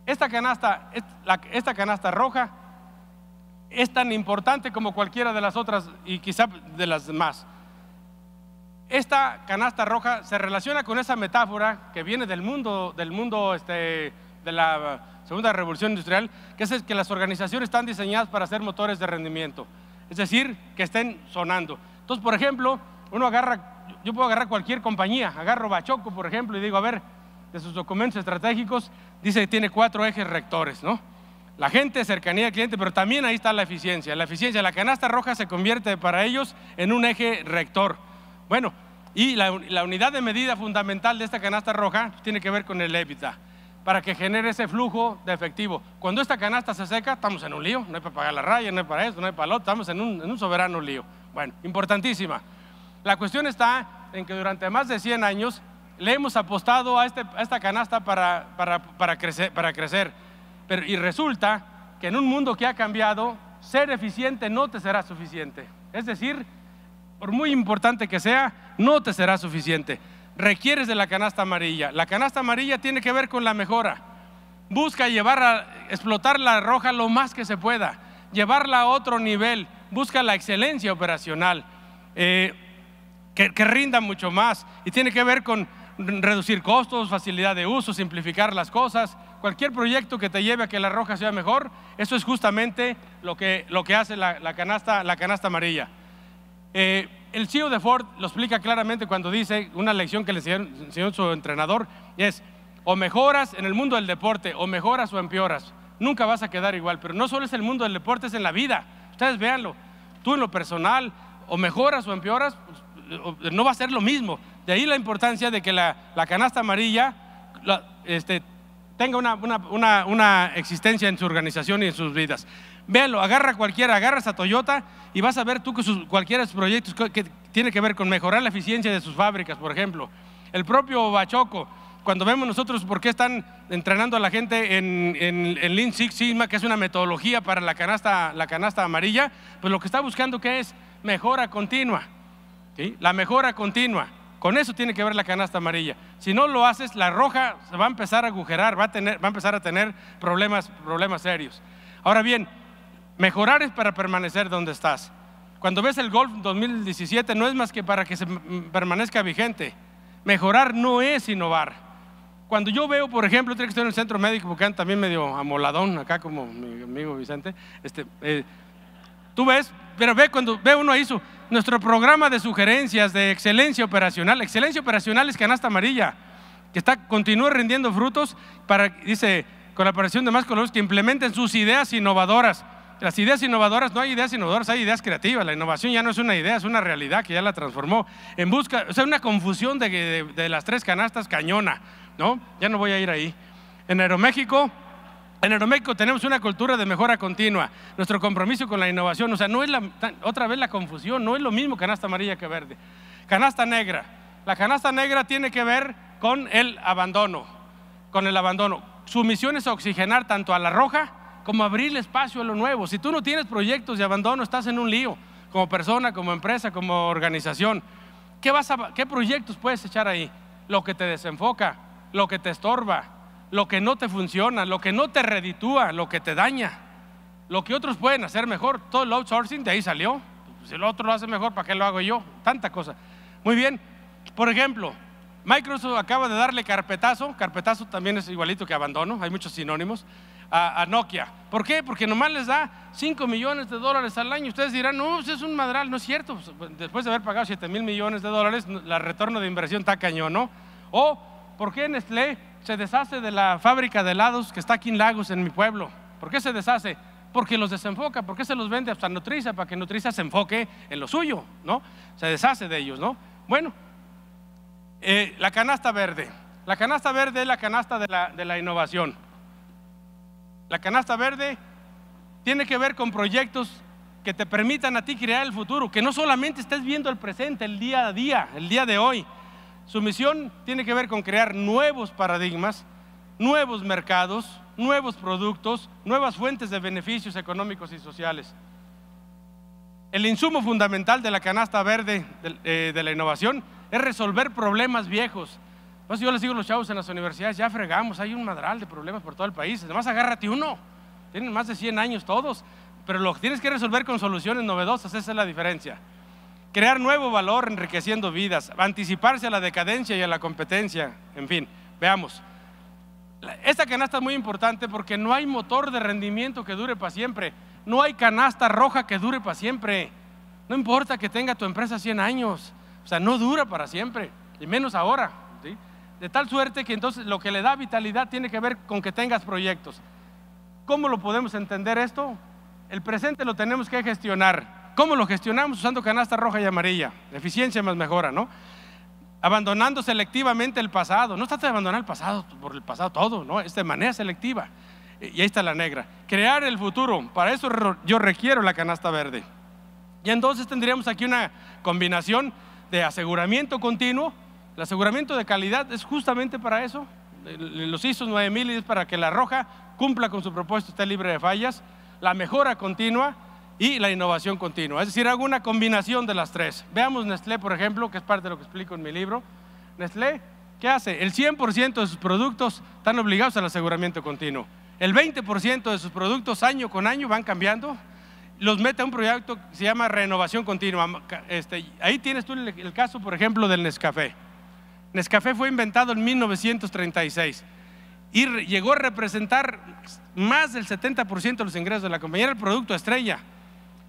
Esta canasta roja es tan importante como cualquiera de las otras y quizá de las demás. Esta canasta roja se relaciona con esa metáfora que viene del mundo de la Segunda Revolución Industrial, que es que las organizaciones están diseñadas para ser motores de rendimiento, es decir, que estén sonando. Entonces, por ejemplo, yo puedo agarrar cualquier compañía, agarro Bachoco, por ejemplo, y digo, a ver, de sus documentos estratégicos, dice que tiene 4 ejes rectores, ¿no? La gente, cercanía al cliente, pero también ahí está la eficiencia. La canasta roja se convierte para ellos en un eje rector. Bueno, y la unidad de medida fundamental de esta canasta roja tiene que ver con el EBITDA, para que genere ese flujo de efectivo. Cuando esta canasta se seca, estamos en un lío, no hay para pagar la raya, no hay para esto, no hay para lo otro, estamos en un soberano lío. Bueno, importantísima. La cuestión está en que durante más de 100 años le hemos apostado a esta canasta para crecer. Y resulta que en un mundo que ha cambiado, ser eficiente no te será suficiente. Es decir, por muy importante que sea, no te será suficiente. Requieres de la canasta amarilla. La canasta amarilla tiene que ver con la mejora. Busca explotar la roja lo más que se pueda, llevarla a otro nivel. Busca la excelencia operacional, que rinda mucho más, y tiene que ver con reducir costos, facilidad de uso, simplificar las cosas. Cualquier proyecto que te lleve a que la roja sea mejor, eso es justamente lo que hace la canasta amarilla. El CEO de Ford lo explica claramente cuando dice, una lección que le enseñó su entrenador, es: o mejoras en el mundo del deporte, o mejoras o empeoras, nunca vas a quedar igual. Pero no solo es el mundo del deporte, es en la vida. Ustedes véanlo, tú en lo personal, o mejoras o empeoras, pues, no va a ser lo mismo. De ahí la importancia de que la canasta amarilla tenga una existencia en su organización y en sus vidas. Véalo, agarra esa Toyota y vas a ver tú que cualquiera de sus proyectos que tiene que ver con mejorar la eficiencia de sus fábricas, por ejemplo. El propio Bachoco, cuando vemos nosotros por qué están entrenando a la gente en Lean Six Sigma, que es una metodología para la canasta amarilla, pues lo que está buscando, ¿qué es? mejora continua, ¿sí? La mejora continua. Con eso tiene que ver la canasta amarilla. Si no lo haces, la roja se va a empezar a agujerar, va a empezar a tener problemas serios. Ahora bien, mejorar es para permanecer donde estás. Cuando ves el Golf 2017 no es más que para que se permanezca vigente. Mejorar no es innovar. Cuando yo veo, por ejemplo, que estoy en el centro médico, porque ando también medio amoladón acá como mi amigo Vicente, tú ves, pero cuando ve uno ahí nuestro programa de sugerencias de excelencia operacional es canasta amarilla, que continúa rindiendo frutos dice, con la aparición de más colores que implementen sus ideas innovadoras. Las ideas innovadoras, no hay ideas innovadoras, hay ideas creativas. La innovación ya no es una idea, es una realidad que ya la transformó. Una confusión de las tres canastas cañona, ¿no? Ya no voy a ir ahí. En Aeroméxico tenemos una cultura de mejora continua. Nuestro compromiso con la innovación, o sea, no es otra vez la confusión, no es lo mismo canasta amarilla que verde. Canasta negra. La canasta negra tiene que ver con el abandono. Su misión es oxigenar tanto a la roja como abrirle espacio a lo nuevo. Si tú no tienes proyectos de abandono, estás en un lío, como persona, como empresa, como organización. ¿Qué proyectos puedes echar ahí? Lo que te desenfoca, lo que te estorba, lo que no te funciona, lo que no te reditúa, lo que te daña, lo que otros pueden hacer mejor. Todo el outsourcing de ahí salió. Si el otro lo hace mejor, ¿para qué lo hago yo? Tanta cosa. Muy bien, por ejemplo, Microsoft acaba de darle carpetazo también es igualito que abandono, hay muchos sinónimos, a Nokia. ¿Por qué? Porque nomás les da $5 millones al año. Ustedes dirán, no, eso es un madral. No es cierto, después de haber pagado $7,000 millones, el retorno de inversión está cañón, ¿no? O, ¿por qué Nestlé se deshace de la fábrica de helados que está aquí en Lagos, en mi pueblo? ¿Por qué se deshace? Porque los desenfoca. ¿Por qué se los vende hasta Nutriza? Para que Nutriza se enfoque en lo suyo, ¿no? Se deshace de ellos, ¿no? Bueno, la canasta verde. La canasta verde es la canasta de la innovación. La canasta verde tiene que ver con proyectos que te permitan a ti crear el futuro, que no solamente estés viendo el presente, el día a día, el día de hoy. Su misión tiene que ver con crear nuevos paradigmas, nuevos mercados, nuevos productos, nuevas fuentes de beneficios económicos y sociales. El insumo fundamental de la canasta verde de la innovación es resolver problemas viejos. Pues yo les digo a los chavos en las universidades, ya fregamos, hay un madral de problemas por todo el país, además agárrate uno, tienen más de 100 años todos, pero lo tienes que resolver con soluciones novedosas, esa es la diferencia. Crear nuevo valor enriqueciendo vidas, anticiparse a la decadencia y a la competencia, en fin, veamos. Esta canasta es muy importante porque no hay motor de rendimiento que dure para siempre, no hay canasta roja que dure para siempre, no importa que tenga tu empresa 100 años, o sea, no dura para siempre, y menos ahora, ¿sí? De tal suerte que entonces lo que le da vitalidad tiene que ver con que tengas proyectos. ¿Cómo lo podemos entender esto? El presente lo tenemos que gestionar. ¿Cómo lo gestionamos? Usando canasta roja y amarilla. Eficiencia más mejora, ¿no? Abandonando selectivamente el pasado. No se trata de abandonar el pasado por el pasado todo, ¿no? Es de manera selectiva. Y ahí está la negra. Crear el futuro. Para eso yo requiero la canasta verde. Y entonces tendríamos aquí una combinación de aseguramiento continuo. El aseguramiento de calidad es justamente para eso. Los ISO 9000 es para que la roja cumpla con su propósito, esté libre de fallas. La mejora continua y la innovación continua. Es decir, hago una combinación de las tres. Veamos Nestlé, por ejemplo, que es parte de lo que explico en mi libro. Nestlé, ¿qué hace? El 100% de sus productos están obligados al aseguramiento continuo. El 20% de sus productos año con año van cambiando. Los mete a un proyecto que se llama renovación continua. Ahí tienes tú el caso, por ejemplo, del Nescafé. Nescafé fue inventado en 1936 y llegó a representar más del 70% de los ingresos de la compañía. Era el producto estrella.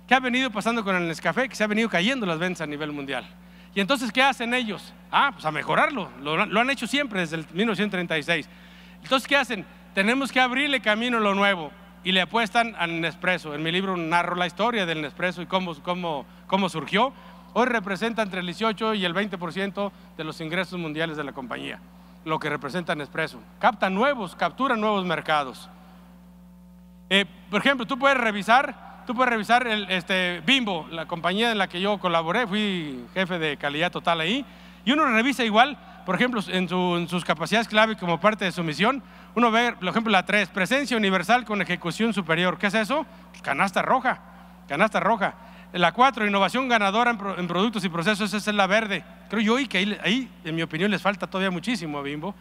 ¿Qué ha venido pasando con el Nescafé? Que se ha venido cayendo las ventas a nivel mundial. Y entonces, ¿qué hacen ellos? Pues a mejorarlo. Lo han hecho siempre desde el 1936. Entonces, ¿qué hacen? Tenemos que abrirle camino a lo nuevo y le apuestan al Nespresso. En mi libro narro la historia del Nespresso y cómo surgió. Hoy representa entre el 18 y el 20% de los ingresos mundiales de la compañía, lo que representa Nespresso. Captura nuevos mercados. Por ejemplo, tú puedes revisar Bimbo, la compañía en la que yo colaboré, fui jefe de calidad total ahí, y uno revisa igual, por ejemplo, en sus capacidades clave como parte de su misión, uno ve, por ejemplo, la 3, presencia universal con ejecución superior. ¿Qué es eso? Pues canasta roja. La 4, innovación ganadora en productos y procesos, esa es la verde. Creo yo y que ahí, en mi opinión, les falta todavía muchísimo a Bimbo.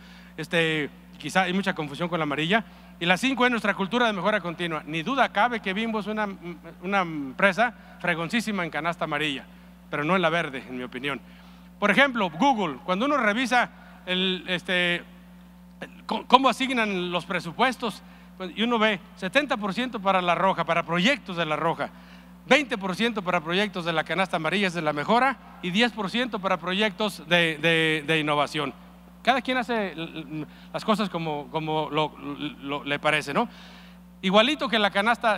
Quizá hay mucha confusión con la amarilla. Y la 5 es nuestra cultura de mejora continua. Ni duda cabe que Bimbo es una empresa fregoncísima en canasta amarilla, pero no en la verde, en mi opinión. Por ejemplo, Google, cuando uno revisa cómo asignan los presupuestos, y uno ve 70% para la roja, para proyectos de la roja, 20% para proyectos de la canasta amarilla, es de la mejora, y 10% para proyectos de innovación. Cada quien hace las cosas como le parece, ¿no? Igualito que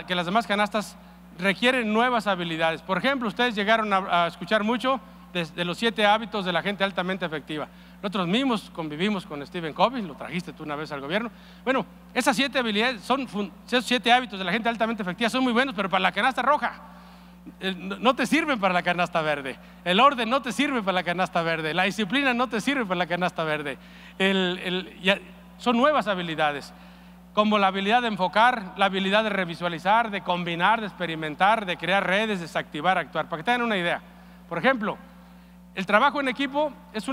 que las demás canastas requieren nuevas habilidades. Por ejemplo, ustedes llegaron a escuchar mucho de los 7 hábitos de la gente altamente efectiva. Nosotros mismos convivimos con Stephen Covey, lo trajiste tú una vez al gobierno. Bueno, esas 7 habilidades, esos 7 hábitos de la gente altamente efectiva son muy buenos, pero para la canasta roja no te sirven para la canasta verde. El orden no te sirve para la canasta verde. La disciplina no te sirve para la canasta verde. Son nuevas habilidades, como la habilidad de enfocar, la habilidad de revisualizar, de combinar, de experimentar, de crear redes, desactivar, actuar. Para que tengan una idea, por ejemplo, el trabajo en equipo es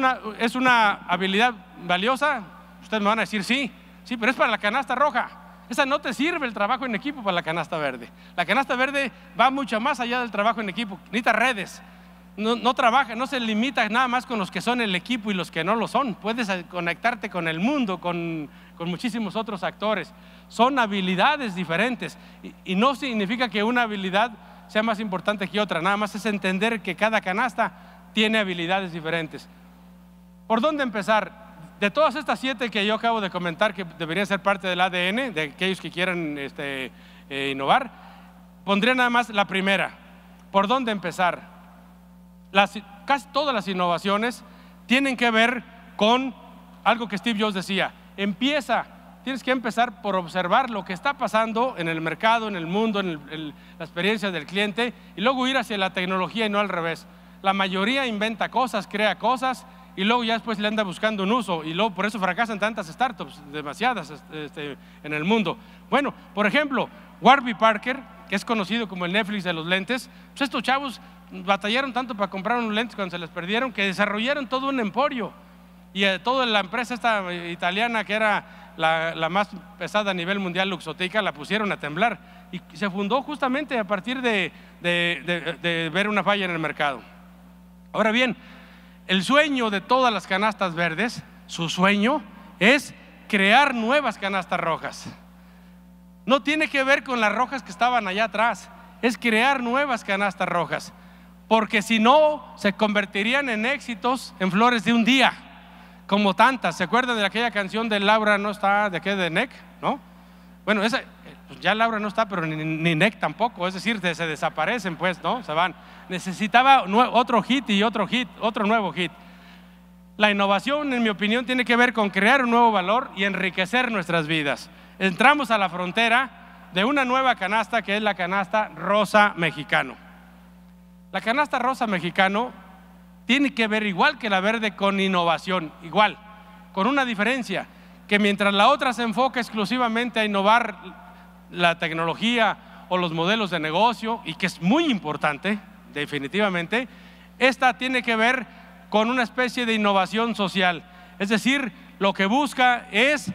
una habilidad valiosa. Ustedes me van a decir sí, pero es para la canasta roja. Esa no te sirve el trabajo en equipo para la canasta verde. La canasta verde va mucho más allá del trabajo en equipo. Necesita redes. No trabaja, no se limita nada más con los que son el equipo y los que no lo son. Puedes conectarte con el mundo, con muchísimos otros actores. Son habilidades diferentes y no significa que una habilidad sea más importante que otra. Nada más es entender que cada canasta tiene habilidades diferentes. ¿Por dónde empezar? De todas estas 7 que yo acabo de comentar, que deberían ser parte del ADN de aquellos que quieran innovar, pondría nada más la primera. ¿Por dónde empezar? Casi todas las innovaciones tienen que ver con algo que Steve Jobs decía: tienes que empezar por observar lo que está pasando en el mercado, en el mundo, en la experiencia del cliente, y luego ir hacia la tecnología y no al revés. La mayoría inventa cosas, crea cosas, y luego ya después le anda buscando un uso, y luego por eso fracasan tantas startups, demasiadas en el mundo. Bueno, por ejemplo, Warby Parker, que es conocido como el Netflix de los lentes, pues estos chavos batallaron tanto para comprar unos lentes cuando se les perdieron, que desarrollaron todo un emporio, y toda la empresa esta italiana, que era la más pesada a nivel mundial, Luxottica, la pusieron a temblar, y se fundó justamente a partir de ver una falla en el mercado. Ahora bien, el sueño de todas las canastas verdes, su sueño es crear nuevas canastas rojas. No tiene que ver con las rojas que estaban allá atrás, es crear nuevas canastas rojas, porque si no, se convertirían en éxitos, en flores de un día, como tantas. ¿Se acuerdan de aquella canción de Laura no está, de qué, de NEC? ¿No? Bueno, esa, pues ya Laura no está, pero ni NEC tampoco, es decir, se desaparecen, pues, ¿no? Se van. Necesitaba otro hit y otro nuevo hit. La innovación, en mi opinión, tiene que ver con crear un nuevo valor y enriquecer nuestras vidas. Entramos a la frontera de una nueva canasta, que es la canasta rosa mexicano. La canasta rosa mexicano tiene que ver, igual que la verde, con innovación, igual, con una diferencia, que mientras la otra se enfoca exclusivamente a innovar la tecnología o los modelos de negocio, y que es muy importante, definitivamente, esta tiene que ver con una especie de innovación social. Es decir, lo que busca es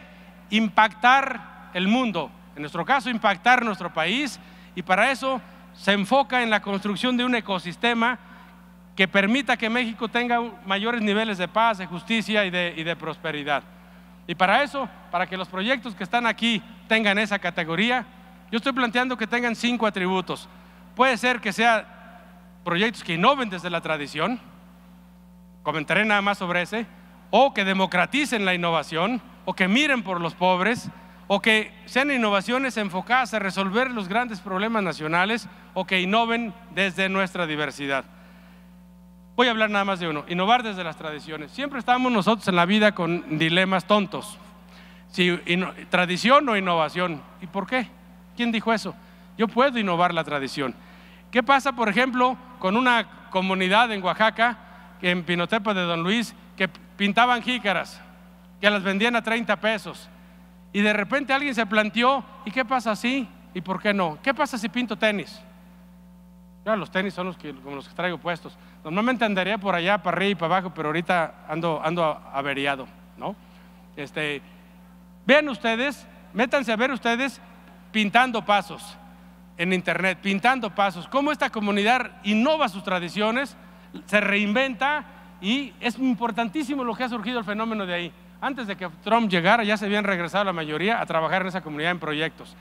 impactar el mundo, en nuestro caso impactar nuestro país, y para eso se enfoca en la construcción de un ecosistema que permita que México tenga mayores niveles de paz, de justicia y de prosperidad. Y para eso, para que los proyectos que están aquí tengan esa categoría, yo estoy planteando que tengan 5 atributos. Puede ser que sean proyectos que innoven desde la tradición, comentaré nada más sobre ese, o que democraticen la innovación, o que miren por los pobres, o que sean innovaciones enfocadas a resolver los grandes problemas nacionales, o que innoven desde nuestra diversidad. Voy a hablar nada más de uno: innovar desde las tradiciones. Siempre estamos nosotros en la vida con dilemas tontos: si tradición o innovación. ¿Y por qué? ¿Quién dijo eso? Yo puedo innovar la tradición. ¿Qué pasa, por ejemplo, con una comunidad en Oaxaca, en Pinotepa de Don Luis, que pintaban jícaras, que las vendían a 30 pesos? Y de repente alguien se planteó: ¿y qué pasa si? ¿Y por qué no? ¿Qué pasa si pinto tenis? Yo los tenis son como los que traigo puestos. Normalmente andaría por allá, para arriba y para abajo, pero ahorita ando averiado, ¿no? Vean ustedes, métanse a ver ustedes Pintando Pasos en internet, Pintando Pasos, cómo esta comunidad innova sus tradiciones, se reinventa, y es importantísimo lo que ha surgido el fenómeno de ahí. Antes de que Trump llegara ya se habían regresado la mayoría a trabajar en esa comunidad en proyectos.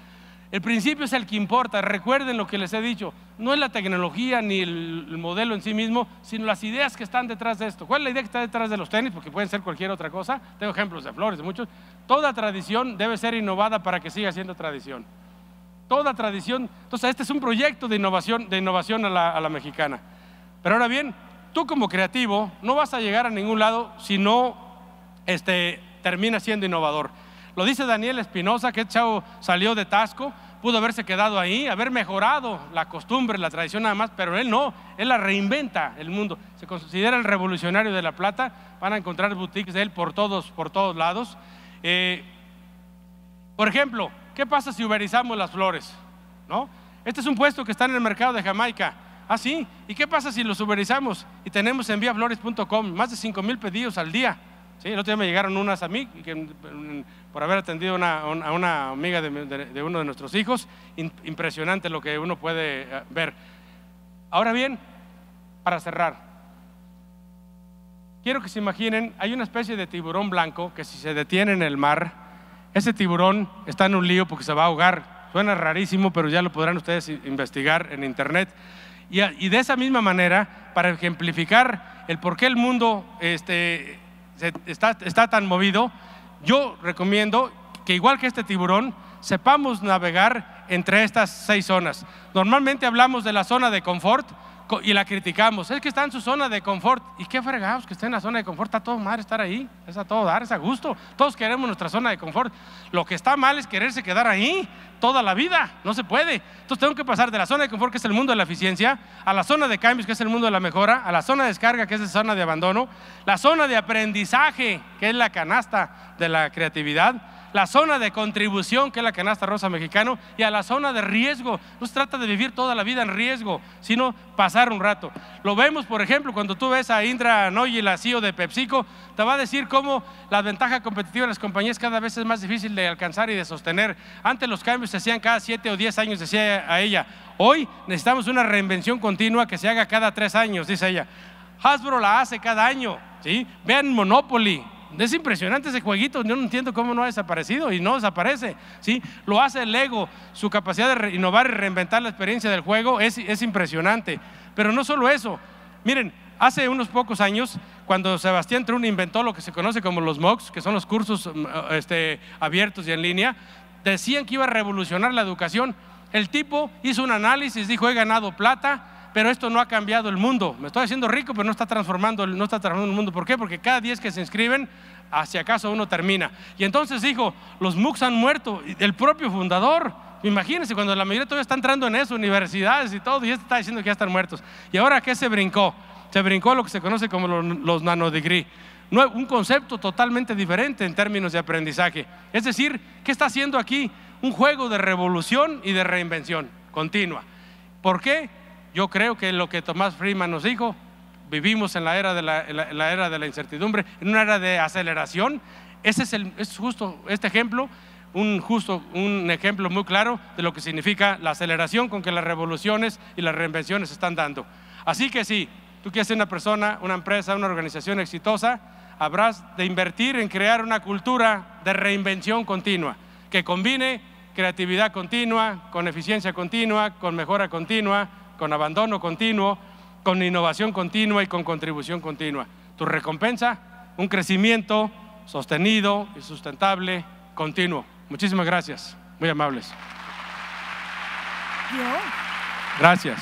El principio es el que importa. Recuerden lo que les he dicho, no es la tecnología ni el modelo en sí mismo, sino las ideas que están detrás de esto. ¿Cuál es la idea que está detrás de los tenis? Porque pueden ser cualquier otra cosa. Tengo ejemplos de flores, de muchos. Toda tradición debe ser innovada para que siga siendo tradición. Toda tradición. Entonces este es un proyecto de innovación a la mexicana. Pero ahora bien, tú como creativo no vas a llegar a ningún lado si no terminas siendo innovador. Lo dice Daniel Espinosa, que el chavo salió de Tasco, pudo haberse quedado ahí, haber mejorado la costumbre, la tradición nada más, pero él no, él la reinventa el mundo. Se considera el revolucionario de La Plata. Van a encontrar boutiques de él por todos lados. Por ejemplo, ¿qué pasa si uberizamos las flores? ¿No? Este es un puesto que está en el mercado de Jamaica. Ah, sí. ¿Y qué pasa si los uberizamos? Y tenemos enviaflores.com más de 5,000 pedidos al día. Sí, el otro día me llegaron unas a mí, por haber atendido a una amiga de uno de nuestros hijos. Impresionante lo que uno puede ver. Ahora bien, para cerrar, quiero que se imaginen, hay una especie de tiburón blanco que si se detiene en el mar, ese tiburón está en un lío porque se va a ahogar. Suena rarísimo, pero ya lo podrán ustedes investigar en internet. Y de esa misma manera, para ejemplificar el por qué el mundo está tan movido, yo recomiendo que, igual que este tiburón, sepamos navegar entre estas 6 zonas. Normalmente hablamos de la zona de confort y la criticamos. Es que está en su zona de confort. ¿Y qué fregados que esté en la zona de confort? Está todo mal estar ahí, es a todo dar, es a gusto. Todos queremos nuestra zona de confort. Lo que está mal es quererse quedar ahí toda la vida, no se puede. Entonces tengo que pasar de la zona de confort, que es el mundo de la eficiencia, a la zona de cambios, que es el mundo de la mejora, a la zona de descarga, que es la zona de abandono, la zona de aprendizaje, que es la canasta de la creatividad, la zona de contribución, que es la canasta rosa mexicano, y a la zona de riesgo. No se trata de vivir toda la vida en riesgo, sino pasar un rato. Lo vemos, por ejemplo, cuando tú ves a Indra Nooyi, la CEO de PepsiCo, te va a decir cómo la ventaja competitiva de las compañías cada vez es más difícil de alcanzar y de sostener. Antes los cambios se hacían cada 7 o 10 años, decía a ella. Hoy necesitamos una reinvención continua que se haga cada 3 años, dice ella. Hasbro la hace cada año, ¿sí? Vean Monopoly. Es impresionante ese jueguito, yo no entiendo cómo no ha desaparecido, y no desaparece, ¿sí? Lo hace Lego, su capacidad de innovar y reinventar la experiencia del juego es impresionante. Pero no solo eso, miren, hace unos pocos años, cuando Sebastián Trun inventó lo que se conoce como los MOOCs, que son los cursos abiertos y en línea, decían que iba a revolucionar la educación. El tipo hizo un análisis, dijo: he ganado plata, pero esto no ha cambiado el mundo. Me estoy haciendo rico, pero no está transformando el mundo. ¿Por qué? Porque cada 10 que se inscriben, hacia acaso uno termina. Y entonces dijo: los MOOCs han muerto. El propio fundador, imagínense, cuando la mayoría todavía está entrando en eso, universidades y todo, y este está diciendo que ya están muertos. ¿Y ahora qué se brincó? Se brincó lo que se conoce como los nanodegree. Un concepto totalmente diferente en términos de aprendizaje. Es decir, ¿qué está haciendo aquí? Un juego de revolución y de reinvención continua. ¿Por qué? Yo creo que lo que Thomas Friedman nos dijo, vivimos en la era de la incertidumbre, en una era de aceleración. Es justo este ejemplo, un ejemplo muy claro de lo que significa la aceleración con que las revoluciones y las reinvenciones se están dando. Así que si tú quieres ser una persona, una empresa, una organización exitosa, habrás de invertir en crear una cultura de reinvención continua, que combine creatividad continua, con eficiencia continua, con mejora continua, con abandono continuo, con innovación continua y con contribución continua. Tu recompensa, un crecimiento sostenido y sustentable continuo. Muchísimas gracias, muy amables. ¿Yo? Gracias.